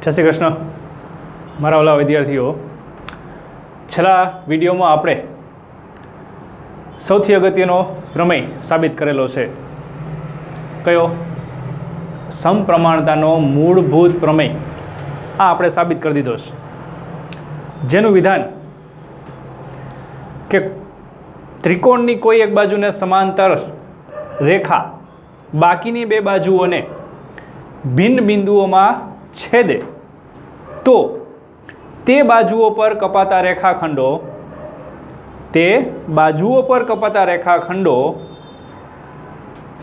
જય શ્રી કૃષ્ણ મારા ઓલા વિદ્યાર્થીઓ, છેલ્લા વિડીયોમાં આપણે સૌથી અગત્યનો પ્રમેય સાબિત કરેલો છે. કયો? સમપ્રમાણતાનો મૂળભૂત પ્રમેય. આ આપણે સાબિત કરી દીધો છે, જેનું વિધાન કે ત્રિકોણની કોઈ એક બાજુને સમાંતર રેખા બાકીની બે બાજુઓને ભિન્ન બિંદુઓમાં છેદે તો તે બાજુઓ પર કપાતા રેખાખંડો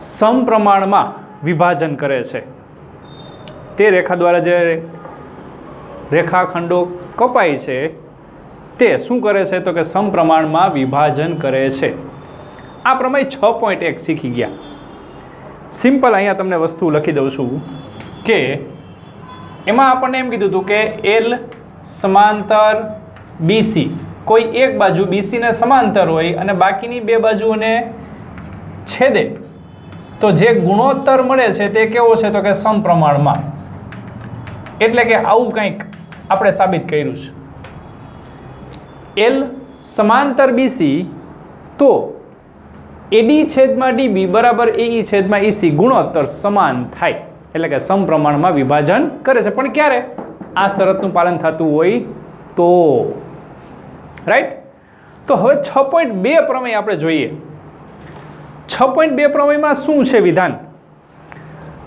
સમપ્રમાણમાં વિભાજન કરે છે. તે રેખા દ્વારા જે રેખાખંડો કપાય છે તે શું કરે છે તો કે સમપ્રમાણમાં વિભાજન કરે છે. આ પ્રમેય 6.1 શીખી ગયા. સિમ્પલ અહીંયા તમને વસ્તુ લખી દઉં છું કે એમાં આપણને એમ કીધું હતું કે એલ સમાંતર બીસી, કોઈ એક બાજુ બીસીને સમાંતર હોય અને બાકીની બે બાજુઓને છેદે તો જે ગુણોત્તર મળે છે તે કેવો છે તો કે સમપ્રમાણમાં. એટલે કે આવું કંઈક આપણે સાબિત કર્યું છે. એલ સમાંતર બીસી તો એડી છેદમાં ડીબી બરાબર એઈ છેદમાં ઈસી ગુણોત્તર સમાન થાય, એટલે કે સમપ્રમાણમાં વિભાજન કરે છે. પણ ક્યારે? આ શરતનું પાલન થતું હોય તો. રાઈટ? તો હવે 6.2 પ્રમેય આપણે જોઈએ. 6.2 પ્રમેયમાં શું છે વિધાન?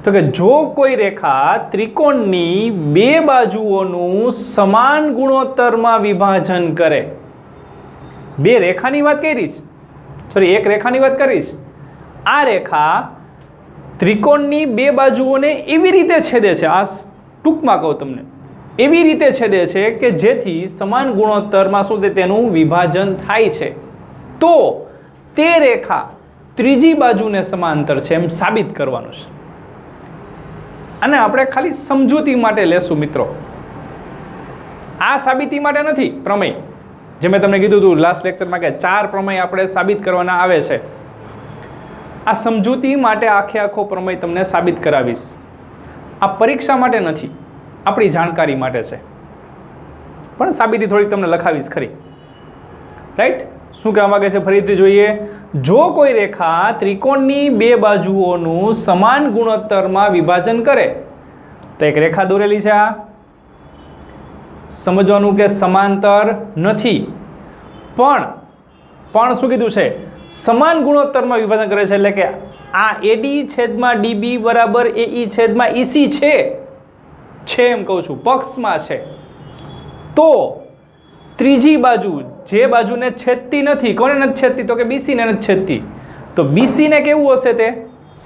તો કે જો કોઈ રેખા ત્રિકોણની બે બાજુઓનું સમાન ગુણોત્તરમાં વિભાજન કરે, બે રેખાની વાત કરી છે, સોરી એક રેખાની વાત કરીશ. આ રેખા ત્રિકોણની બે બાજુઓને એવી રીતે છેદે છે, આ ટૂંકમાં કહું તમને, એવી રીતે છેદે છે કે જેથી સમાન ગુણોત્તરમાં શું તે તેનું વિભાજન થાય છે, તો તે રેખા ત્રીજી બાજુને સમાંતર છે એમ સાબિત કરવાનું છે. અને આપણે ખાલી સમજૂતી માટે લેશું મિત્રો, આ સાબિતી માટે નથી પ્રમેય. જે મેં તમને કીધું હતું લાસ્ટ લેક્ચરમાં કે 4 પ્રમેય આપણે સાબિત કરવાના આવે છે. આ સમજૂતી માટે આખો પ્રમેય તમને સાબિત કરાવીશ. આ પરીક્ષા માટે નથી, આપણી જાણકારી માટે છે. પણ સાબિતી થોડીક તમને લખાવીશ ખરી. રાઈટ? શું કહેવા માગે છે ફરીથી જોઈએ. જો કોઈ રેખા ત્રિકોણની બે બાજુઓનું સમાન ગુણોત્તરમાં વિભાજન કરે તો એક રેખા દોરેલી છે, આ સમજવાનું કે સમાંતર નથી, પણ શું કીધું છે? સમાન ગુણોત્તરમાં વિભાજન કરે છે. એટલે કે આ એડી છેદમાં ડીબી બરાબર એઈ છેદમાં ઈસી છે એમ કહું છું, પક્ષમાં છે. તો ત્રીજી બાજુ જે બાજુને છેદતી નથી, કોને નથી છેદતી તો કે બીસીને નથી છેદતી, તો બીસીને કેવું હશે? તે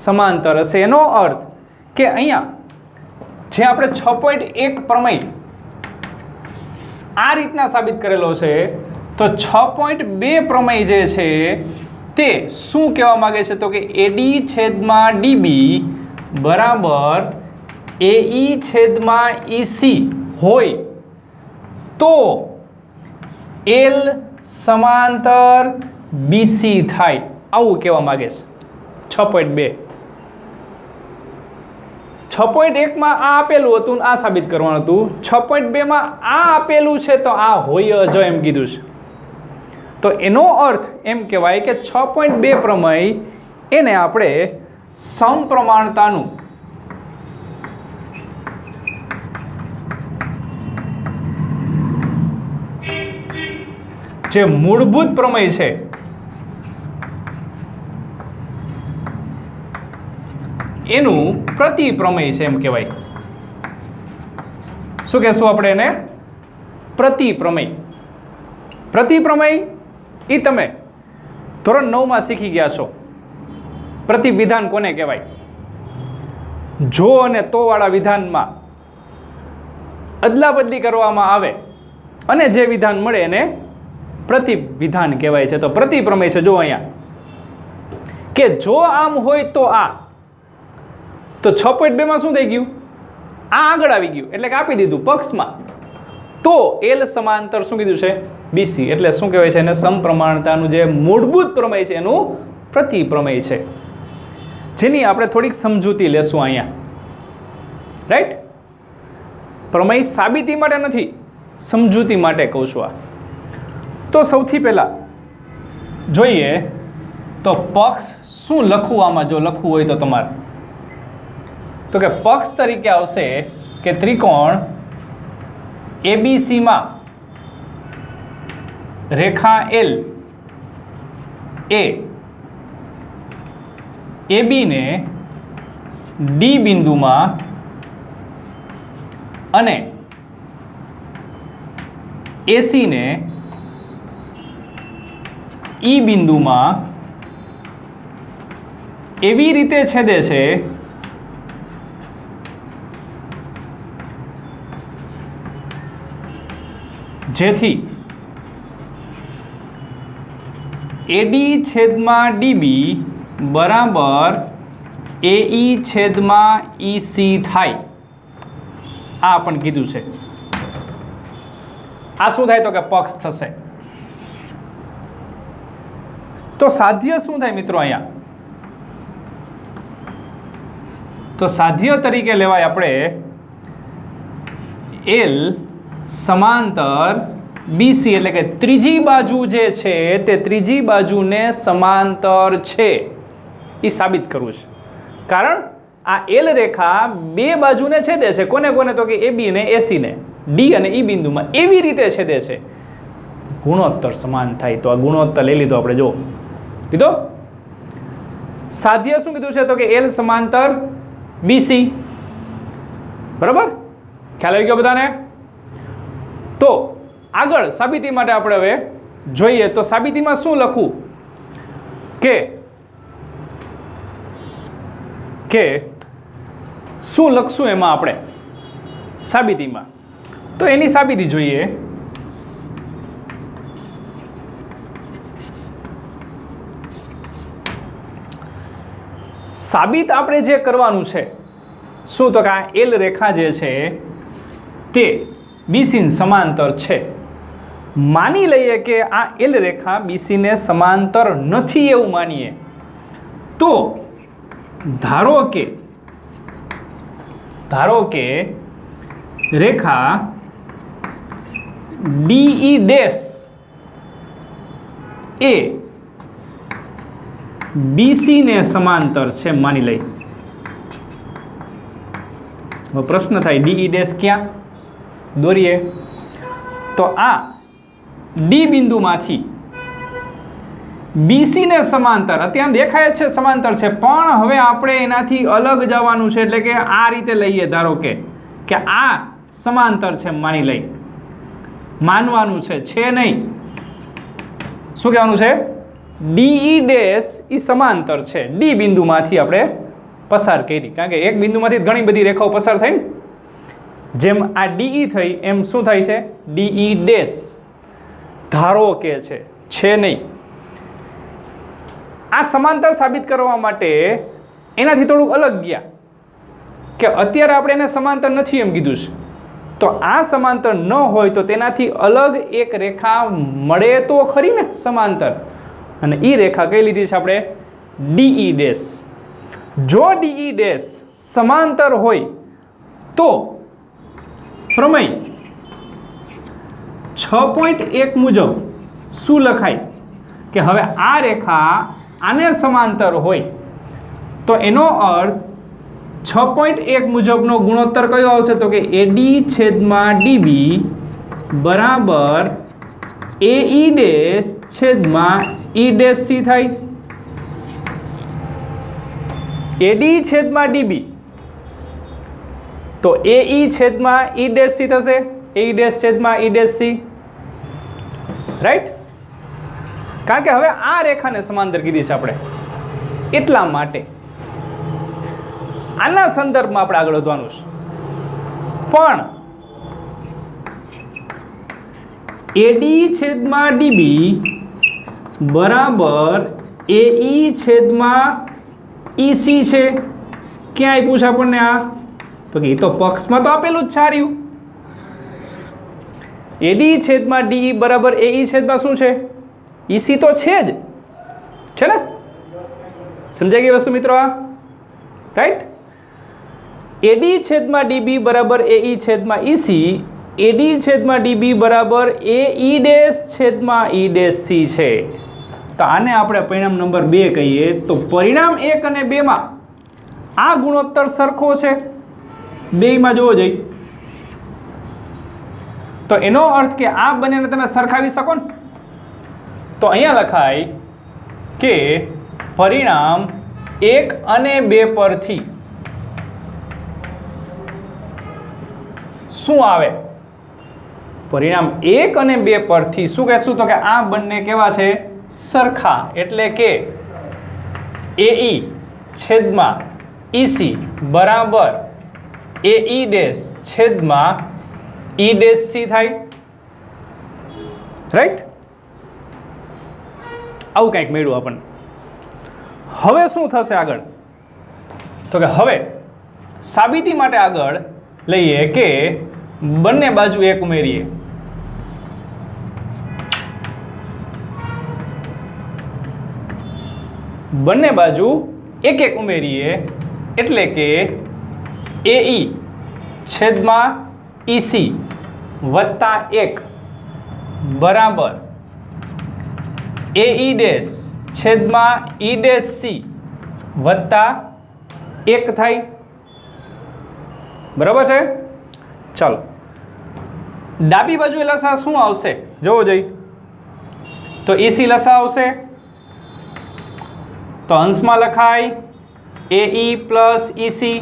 સમાંતર હશે. એનો અર્થ કે અહીંયા જે આપણે 6.1 પ્રમેય આ રીતના સાબિત કરેલો છે, તો 6.2 પ્રમેય જે છે તે શું કહેવા માંગે છે તો કે એડી છેદમાં ડીબી બરાબર એઈ છેદમાં ઈસી હોય તો એલ સમાંતર બીસી થાય, આવું કહેવા માંગે છે 6.2. 6.1માં આ આપેલું હતું, આ સાબિત કરવાનું હતું. 6.2માં આ આપેલું છે તો આ હોય જ એમ કીધું છે. તો એનો અર્થ એમ કહેવાય કે 6.2 પ્રમેય એને આપણે સમપ્રમાણતાનું જે મૂળભૂત પ્રમેય છે એનું પ્રતિપ્રમેય છે એમ કહેવાય. શું કહેશું આપણે એને? પ્રતિપ્રમેય. પ્રતિપ્રમેય એ તમે ધોરણ 9માં શીખી ગયા છો. પ્રતિવિધાન કોને કહેવાય? જો અને તો વાળા વિધાનમાં અદલા બદલી કરવામાં આવે અને જે વિધાન મળે એને પ્રતિવિધાન કહેવાય છે. તો પ્રતિપ્રમેય છે. જો અહીંયા કે જો આમ હોય તો આ, તો 6.2માં શું થઈ ગયું? આ આગળ આવી ગયું, એટલે કે આપી દીધું પક્ષમાં. તો એલ સમાંતર શું કીધું છે? બીસી. એટલે શું કહેવાય છે એને? સમપ્રમાણતાનું જે મૂળભૂત પ્રમેય છે એનું પ્રતિપ્રમેય છે, જેની આપણે થોડીક સમજૂતી લેશું અહીંયા. રાઈટ? પ્રમેય સાબિતી માટે નથી, સમજૂતી માટે કહું છું આ. તો સૌથી પહેલાં જોઈએ તો પક્ષ શું લખવું આમાં, જો લખવું હોય તો તમારે, તો કે પક્ષ તરીકે આવશે કે ત્રિકોણ એબીસીમાં રેખા એલ એ એબીને ડી બિંદુમાં અને એસીને ઈ બિંદુમાં એવી રીતે છેદે છે જેથી એડી છેદમાં ડીબી બરાબર એઈ છેદમાં ઈસી થાય. આ પણ કીધું છે. આ શું થાય તો કે પક્ષ થશે. તો સાધ્ય શું થાય મિત્રો અહીંયા? તો સાધ્ય તરીકે લેવાય આપણે એલ સમાંતર બીસી, એટલે કે ત્રીજી બાજુ જે છે તે ત્રીજી બાજુને સમાંતર છે એ સાબિત કરવું છે. કારણ આ એલ રેખા બે બાજુને છેદે છે. કોને કોને? તો કે એબી ને એસી ને ડી અને ઈ બિંદુમાં એવી રીતે છેદે છે ગુણોત્તર સમાન થાય. તો આ ગુણોત્તર લઈ લીધો આપણે, જો લીધો. સાધ્ય શું કીધું છે તો કે એલ સમાંતર બીસી. બરાબર, ખ્યાલ આવી ગયો બધાને? તો આગળ સાબિતી માટે આપણે હવે જોઈએ તો સાબિતીમાં શું લખવું કે શું લખશું એમાં આપણે સાબિતીમાં. તો એની સાબિતી જોઈએ. સાબિત આપણે જે કરવાનું છે શું તો કે આ એલ રેખા જે છે તે બીસી સમાંતર છે. માની લઈએ કે આ એલ રેખા બીસીને સમાંતર નથી એવું માનીએ તો ધારો કે રેખા ડીઈ ડેશ એ બીસીને સમાંતર છે માની લઈ. પ્રશ્ન થાય ડીઈ ડેશ ક્યાં દોરીએ? તો આ ડી બિંદુમાંથી બીસીને સમાંતર અત્યારે દેખાય છે સમાંતર છે, પણ હવે આપણે એનાથી અલગ જવાનું છે. એટલે કે આ રીતે લઈએ, ધારો કે આ સમાંતર છે માની લઈ, માનવાનું છે નહીં. શું કહેવાનું છે? ડીઈ ડેશ એ સમાંતર છે ડી બિંદુમાંથી આપણે પસાર કરી. કારણ કે એક બિંદુમાંથી ઘણી બધી રેખાઓ પસાર થઈ ને, જેમ આ ડીઈ થઈ એમ શું થાય છે? DE dash. ધારો કે છે નહીં. આ સમાંતર સાબિત કરવા માટે એનાથી થોડુંક અલગ ગયા કે અત્યારે આપણે એને સમાંતર નથી એમ કીધું છે. તો આ સમાંતર ન હોય તો તેનાથી અલગ એક રેખા મળે તો ખરી ને સમાંતર, અને એ રેખા કઈ લીધી છે આપણે? DE dash. જો ડીઈ ડેશ સમાંતર હોય તો પ્રમેય 6.1 મુજબ શું લખાય કે હવે આ રેખા આને સમાંતર હોય તો એનો અર્થ 6.1 મુજબનો ગુણોત્તર કયો આવશે? તો કે એડી છેદમાં ડીબી બરાબર એઈ ડેશ છેદમાં ઈ ડેશ સી થાય. એડી છેદમાં ડીબી તો એઈ છેદમાં ઈ ડેશ સી થશે, એઈ ડેશ છેદમાં ઈ ડેશ સી. રાઈટ? કારણ કે હવે આ રેખાને સમાંતર કીધી છે આપણે, એટલા માટે આના સંદર્ભમાં આપણે આગળ વધવાનું છે. પણ એડી છેદમાં ડીબી બરાબર એઈ છેદમાં ઈસી છે. ક્યાં આપ્યું છે આપણને આ? તો કે એ તો પક્ષમાં તો આપેલું જ છે. રહ્યું એડી છેદમાં ડી બરાબર એઈ છેદમાં શું છે? ઈસી તો છે જ, છે ને? સમજાઈ ગઈ વસ્તુ મિત્રો? આ રાઈટ. એડી છેદમાં ડીબી બરાબર એઈ છેદમાં ઈસી, એડી છેદમાં ડીબી બરાબર એઈ ડેશ છેદમાં ઈ ડેશ સી છે. તો આને આપણે પરિણામ નંબર 2 કહીએ. તો પરિણામ 1 અને 2 માં આ ગુણોત્તર સરખો છે, બેયમાં જોવો જોઈએ. તો એનો અર્થ કે આ બંનેને તમે સરખાવી શકો ને. તો અહીંયા લખાય કે પરિણામ 1 અને 2 પરથી શું આવે? પરિણામ 1 અને 2 પરથી શું કહેશું? તો કે આ બંને કેવા છે? સરખા. એટલે કે એઈ છેદમાં ઈસી બરાબર એઈ ડેશ છેદમાં ઈ ડેશ સી થાય. રાઈટ? આવું કંઈક મળ્યું આપણને. હવે શું થશે આગળ? તો કે હવે સાબિતી માટે આગળ લઈએ કે બંને બાજુ 1 ઉમેરીએ. બંને બાજુ 1 ઉમેરીએ એટલે કે એઈ છેદમાં ઈસી વત્તા 1 બરાબર એઈ ડેશ છેદમાં ઈ ડેશ સી વત્તા 1 થાય. બરાબર છે? ચાલો ડાબી બાજુ લસા શું આવશે જોવો જોઈએ. તો ઈસી લસા આવશે તો અંશમાં લખાય એઈ પ્લસ ઈસી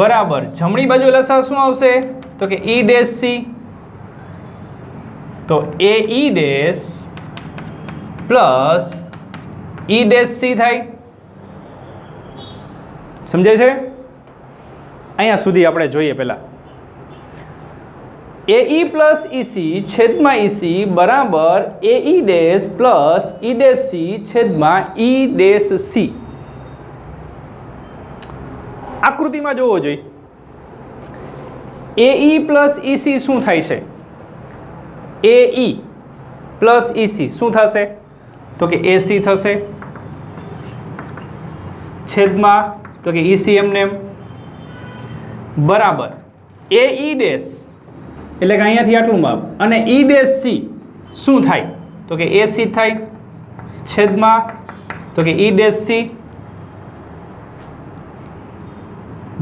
બરાબર જમણી બાજુ લસા શું આવશે? તો કે ઈ ડેશ સી. તો એઈ ડેશ પ્લસ ઈ ડેશ સી થાય. સમજાય છે? અહીંયા સુધી આપણે જોઈએ પહેલા. એઈ પ્લસ ઈસી છેદમાં ઈસી બરાબર એઈ ડેશ પ્લસ ઈ ડેશ સી છેદમાં ઈ ડેશ સી. આકૃતિમાં જોવો જોઈએ. એઈ પ્લસ ઈસી શું થાય છે? એઈ પ્લસ ઈસી શું થશે? તો કે એસી થશે છેદમાં તો કે ઈસી એમને બરાબર એઈ ડેશ એટલે કે અહીંયાથી આટલું માપ અને ઈ ડેશ સી શું થાય? તો કે એસી થાય છેદમાં તો કે ઈ ડેશ સી.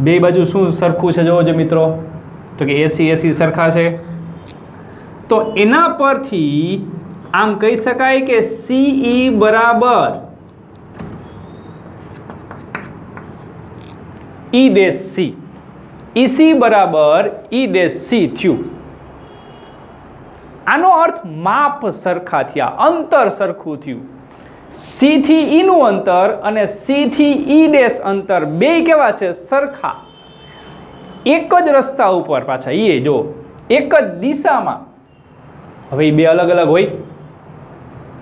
બે બાજુ શું સરખું છે જોવો જો મિત્રો. તો કે એસી એસી સરખા છે. તો એના પરથી આમ કહી શકાય કે સીઈ બરાબર ઈ ડેશ સી. ઈસી બરાબર ઈ ડેશ સી થયું. આનો અર્થ માપ સરખા થયા, અંતર સરખું થયું. સી થી ઈ નું અંતર અને સી થી ઈ ડેશ અંતર બે કેવા છે? સરખા. એક જ રસ્તા ઉપર પાછા એ જો એક જ દિશામાં. હવે એ બે અલગ અલગ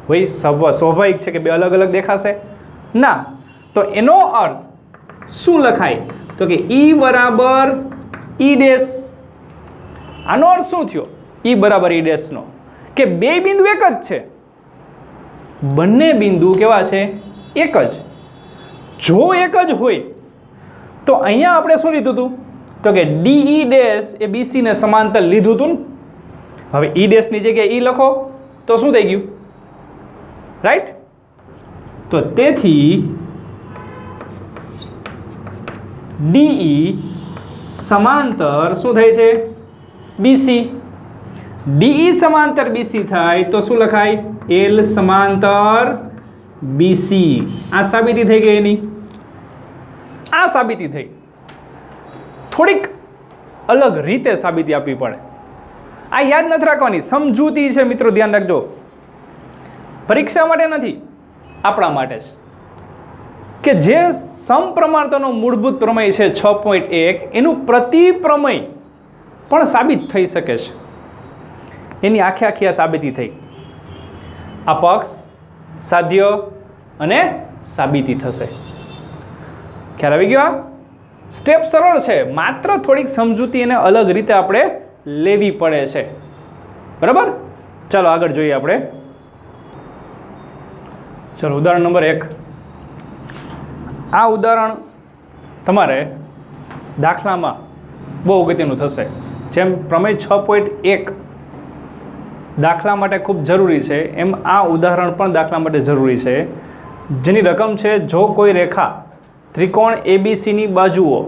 હોય સ્વાભાવિક છે કે બે અલગ અલગ દેખાશે ના. તો એનો અર્થ શું લખાય? તો કે ઈ બરાબર ઈ ડેશ. આનો અર્થ શું થયો? ઈ બરાબર ઈ ડેશ નો કે બે બિંદુ એક જ છે. બંને બિંદુ કેવા છે? એક જ. જો એક જ હોય તો અહીંયા આપણે શું લીધું હતું? તો કે ડીઈ ડેશ એ બીસી ને સમાંતર લીધું હતું ને. હવે ઈ ડેશ ની જગ્યાએ ઈ લખો તો શું થઈ ગયું? રાઈટ? તો તેથી ડીઈ સમાંતર શું થાય છે? બીસી. ડીઈ સમાંતર બીસી થાય તો શું લખાય? એલ સમાંતર બીસી. આ સાબિતી થઈ ગઈ એની. આ સાબિતી થઈ. થોડીક અલગ રીતે સાબિતી આપવી પડે. આ યાદ નથી રાખવાની, સમજૂતી છે મિત્રો, ધ્યાન રાખજો. પરીક્ષા માટે નથી, આપણા માટે જ. કે જે સમપ્રમાણતાનો મૂળભૂત પ્રમેય છે 6.1 એનું પ્રતિપ્રમેય પણ સાબિત થઈ શકે છે. એની આખે આખી આ સાબિતી થઈ. આ પક્ષ, સાધ્ય અને સાબિતી થશે. ખ્યાલ આવી ગયો? સ્ટેપ સરળ છે, માત્ર થોડીક સમજૂતી એને અલગ રીતે આપણે લેવી પડે છે. બરાબર? ચાલો આગળ જોઈએ આપણે. ચલો ઉદાહરણ નંબર 1. આ ઉદાહરણ તમારે દાખલામાં બહુ અગત્યનું થશે. જેમ પ્રમેય 6.1 દાખલા માટે ખૂબ જરૂરી છે, એમ આ ઉદાહરણ પણ દાખલા માટે જરૂરી છે. જેની રકમ છે, જો કોઈ રેખા ત્રિકોણ ABCની બાજુઓ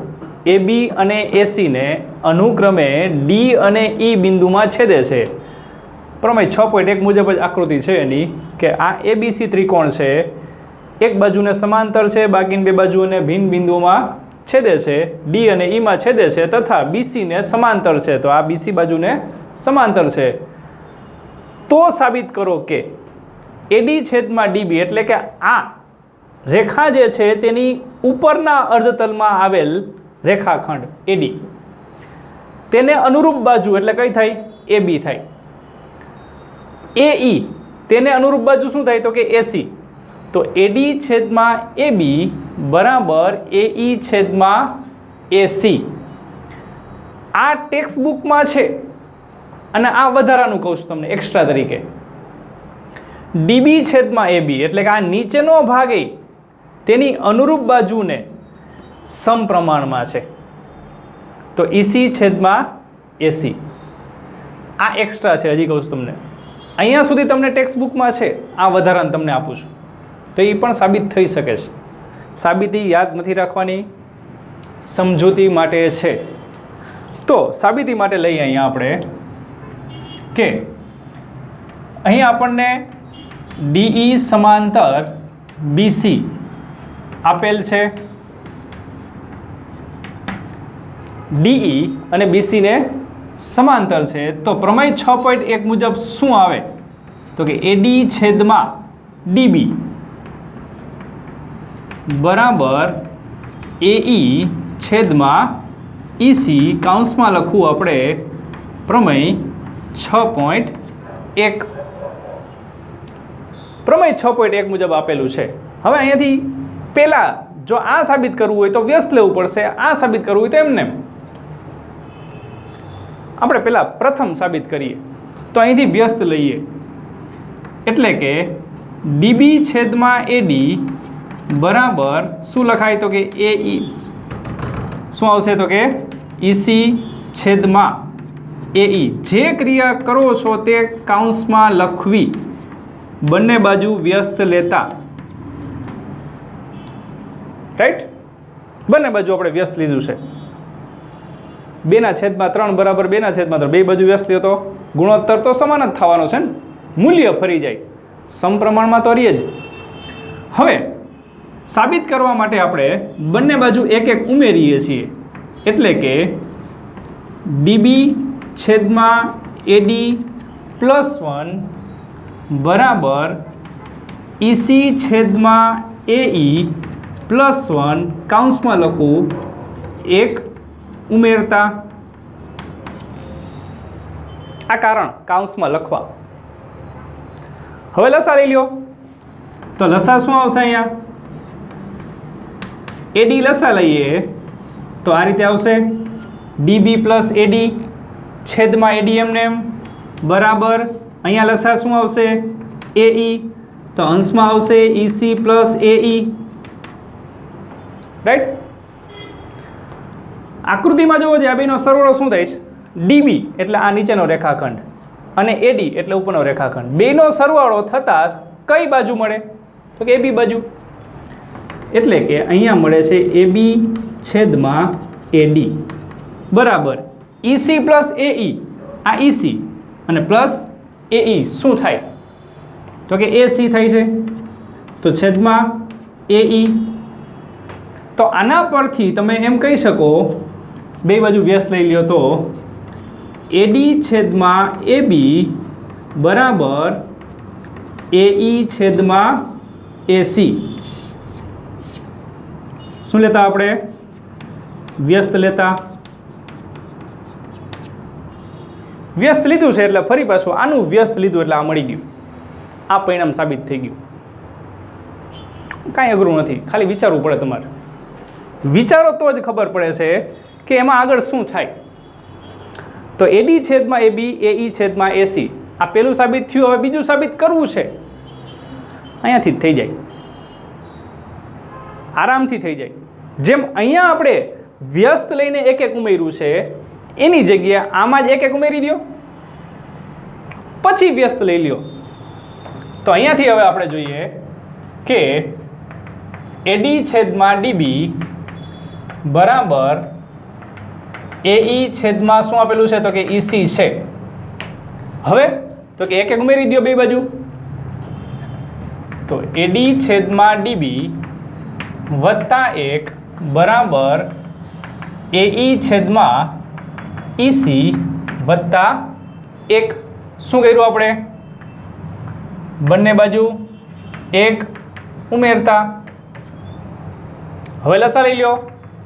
AB અને ACને અનુક્રમે D અને E બિંદુમાં છેદે છે. પ્રમેય 6.1 મુજબ જ આકૃતિ છે એની કે આ ABC ત્રિકોણ છે, એક બાજુને સમાંતર છે, બાકીની બે બાજુઓને ભિન્ન બિંદુઓમાં છેદે છે, D અને E માં છેદે છે, તથા BC ને સમાંતર છે. તો આ BC બાજુને સમાંતર છે. તો સાબિત કરો કે AD છેદમાં DB એટલે કે આ રેખા જે છે તેની ઉપરના અર્ધતલમાં આવેલ રેખાખંડ AD તેને અનુરૂપ બાજુ એટલે કઈ થાય? AB થાય. AE તેને અનુરૂપ બાજુ શું થાય? તો કે AC. તો AD છેદમાં AB બરાબર AE છેદમાં AC. આ ટેક્સ્ટ બુકમાં છે અને આ વધારાનું કહું છું તમને એક્સ્ટ્રા તરીકે. DB છેદમાં AB એટલે કે આ નીચેનો ભાગ તેની અનુરૂપ બાજુને સમપ્રમાણમાં છે. તો EC છેદમાં AC. આ એક્સ્ટ્રા છે, હજી કહું છું તમને. અહીંયા સુધી તમને ટેક્સ્ટ બુકમાં છે, આ વધારાનું તમને આપું છું. તો એ પણ સાબિત થઈ શકે છે. સાબિતી યાદ નથી રાખવાની, સમજૂતી માટે છે. તો સાબિતી માટે લઈએ અહીંયા આપણે કે અહીં આપણને DE સમાંતર BC આપેલ છે. DE અને BC ને સમાંતર છે. તો પ્રમેય 6.1 મુજબ શું આવે? તો કે AD છેદમાં DB બરાબર AE છેદમાં EC કૌંસમાં લખવું આપણે પ્રમેય 6.1. પ્રમેય 6.1 મુજબ આપેલું છે. હવે અહીંયાથી પહેલાં જો આ સાબિત કરવું હોય તો વ્યસ્ત લેવું પડશે, આ સાબિત કરવું હોય તો એમને આપણે પહેલાં પ્રથમ સાબિત કરીએ. તો અહીંથી વ્યસ્ત લઈએ એટલે કે DB છેદમાં AD બરાબર શું લખાય? તો કે AE શું આવશે? તો કે EC છેદમાં AE. જે ક્રિયા કરો છો તે કૌંસમાં લખવી, બંને બાજુ વ્યસ્ત લેતા. રાઈટ? બંને બાજુ આપણે વ્યસ્ત લીધું છે. 2/3 બરાબર 2/3. બે બાજુ વ્યસ્ત લે તો ગુણોત્તર તો સમાન જ થવાનો છે ને, મૂલ્ય ફરી જાય, સમપ્રમાણમાં તો રહીએ જ. હવે સાબિત કરવા માટે આપણે બંને બાજુ એક એક ઉમેરીએ છીએ એટલે કે DB છેદમાં AD +1 બરાબર EC છેદમાં AE +1 કૌંસમાં લખવું એક ઉમેરતા. આ કારણ કૌંસમાં લખવા. હવે લસા લઈ લ્યો. તો લસા શું આવશે? અહીંયા AD લસા લઈએ તો આ રીતે આવશે DB + AD છેદમાં AD એમને એમ બરાબર અહીંયા લસા શું આવશે? AE. તો અંશમાં આવશે EC + AE. રાઈટ? આકૃતિમાં જુઓ જે આ બેનો સરવાળો શું થાય છે? DB એટલે આ નીચેનો રેખાખંડ અને AD એટલે ઉપરનો રેખાખંડ. બેનો સરવાળો થતાં કઈ બાજુ મળે? તો કે AB બાજુ. એટલે કે અહીંયા મળે છે AB છેદમાં AD બરાબર EC + AE. આ EC અને પ્લસ AE શું થાય? તો કે AC થાય છે. તો છેદમાં AE. તો આના પરથી તમે એમ કહી શકો, બે બાજુ વ્યસ્ત લઈ લ્યો તો AD છેદમાં AB બરાબર AE છેદમાં AC. શું લેતા આપણે? વ્યસ્ત લેતા. વ્યસ્ત લીધું છે એટલે ફરી પાછું આનું વ્યસ્ત લીધું એટલે આ મળી ગયું. આ પરિણામ સાબિત થઈ ગયું. કાંઈ અઘરું નથી, ખાલી વિચારવું પડે તમારે. વિચારો તો જ ખબર પડે છે કે એમાં આગળ શું થાય. તો AD છેદમાં AB AE છેદમાં AC આ પહેલું સાબિત થયું. હવે બીજું સાબિત કરવું છે, અહીંયાથી જ થઈ જાય, આરામથી થઈ જાય. જેમ અહીંયા આપણે વ્યસ્ત લઈને એક એક ઉમેર્યું છે એની જગ્યાએ આમાં જ એક એક ઉમેરી દો, પછી વ્યસ્ત લઈ લ્યો. તો અહીંયાથી હવે આપણે જોઈએ કે એડી છેદમાં ડીબી બરાબર એઈ છેદમાં શું આપેલું છે તો કે ઈસી છે. હવે તો કે એક એક ઉમેરી દો બે બાજુ. તો એડી છેદમાં ડીબી વત્તા 1 બરાબર એઈ છેદમાં ઈસી વત્તા 1. શું કર્યું આપણે? બંને બાજુ 1 ઉમેરતા. હવે લસા લઈ લો.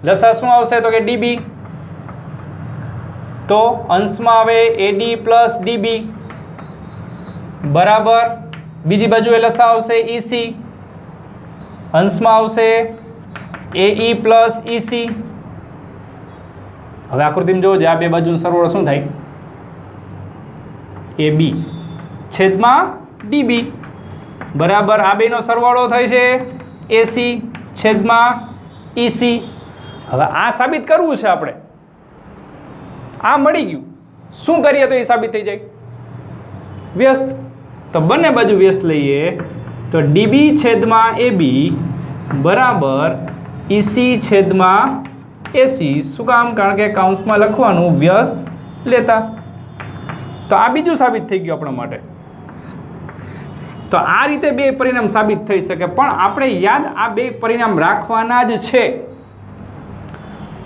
લસા શું આવશે તો કે ડીબી. તો અંશમાં આવે એડી પ્લસ ડીબી બરાબર બીજી બાજુએ લસા આવશે ઈસી, અંશમાં આવશે એઈ પ્લસ ઈસી. હવે આકૃતિમાં જોજો આ બે બાજુનો સરવાળો શું થાય? એબી છેદમાં ડીબી બરાબર આ બેનો સરવાળો થાય છે એસી છેદમાં ઈસી. હવે આ સાબિત કરવું છે આપણે. આ મળી ગયું. શું કરીએ તો એ સાબિત થઈ જાય? વ્યસ્ત. તો બંને બાજુ વ્યસ્ત લઈએ તો ડીબી છેદમાં એબી બરાબર ઈસી છેદમાં એસી. શું કામ? કારણ કે કાઉન્સમાં લખવાનું વ્યસ્ત લેતા. તો આ બીજું સાબિત થઈ ગયું આપણા માટે. તો આ રીતે બે પરિણામ સાબિત થઈ શકે, પણ આપણે યાદ આ બે પરિણામ રાખવાના જ છે.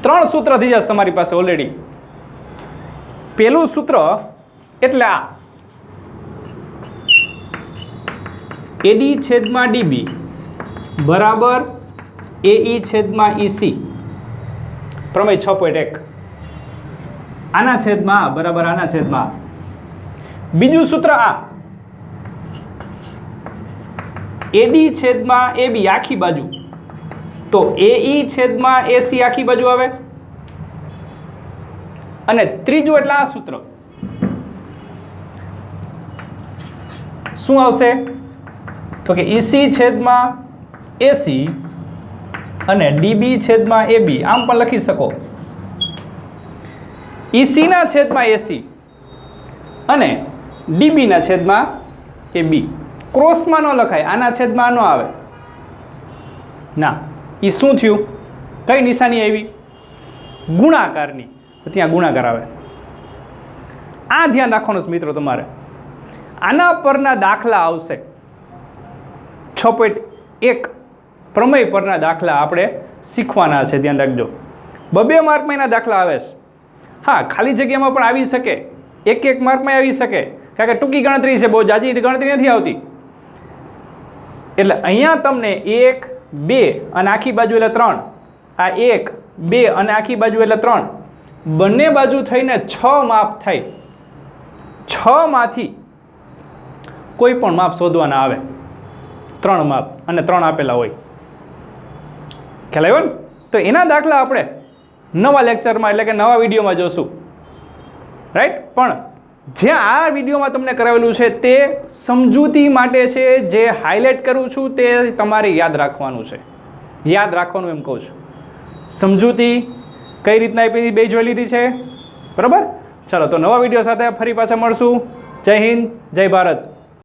3 સૂત્ર થઈ જશે તમારી પાસે ઓલરેડી. પહેલું સૂત્ર એટલે આ એડી છેદમાં ડીબી બરાબર એઈ છેદમાં ઈસી પ્રમેય 6.1 આના છેદમાં બરાબર આના છેદમાં. બીજું સૂત્ર આ એડી છેદમાં એબી આખી બાજુ તો એઈ છેદમાં એસી આખી બાજુ આવે. અને ત્રીજું એટલે આ સૂત્ર શું આવશે તો કે ઈસી છેદમાં એસી અને ડીબી છેદમાં એબી. આમ પણ લખી શકો ઈસીના છેદમાં એસી અને ડીબીના છેદમાં એબી. ક્રોસમાં ન લખાય, આના છેદમાં ન આવે ના. એ શું થયું? કઈ નિશાની આવી? ગુણાકારની. તો ત્યાં ગુણાકાર આવે. આ ધ્યાન રાખવાનું છે મિત્રો તમારે. આના પરના દાખલા આવશે 6.1 પ્રમેય પરના દાખલા આપણે શીખવાના છે. ધ્યાન રાખજો. 2 માર્કમાં એના દાખલા આવે છે. હા, ખાલી જગ્યામાં પણ આવી શકે, 1 માર્કમાં આવી શકે, કારણ કે ટૂંકી ગણતરી છે, બહુ જાજી ગણતરી નથી આવતી. એટલે અહીંયા તમને 1 2 અને આખી બાજુ એટલે 3, આ 1 2 અને આખી બાજુ એટલે 3, બંને બાજુ થઈને 6 માપ થાય. 6 માંથી કોઈ પણ માપ શોધવાના આવે. 3 માપ અને 3 આપેલા હોય. ખ્યાલ આવ્યો ને? તો એના દાખલા આપણે નવા લેક્ચરમાં એટલે કે નવા વિડીયોમાં જોશું. રાઈટ? પણ જે આ વિડીયોમાં તમને કરાવેલું છે તે સમજૂતી માટે છે. જે હાઇલાઇટ કરું છું તે તમારે યાદ રાખવાનું છે. યાદ રાખવાનું એમ કહું છું. સમજૂતી કઈ રીતના આપી બે જોઈ લીધી છે. બરાબર? ચાલો, તો નવા વિડીયો સાથે ફરી પાછા મળશું. જય હિન્દ, જય ભારત.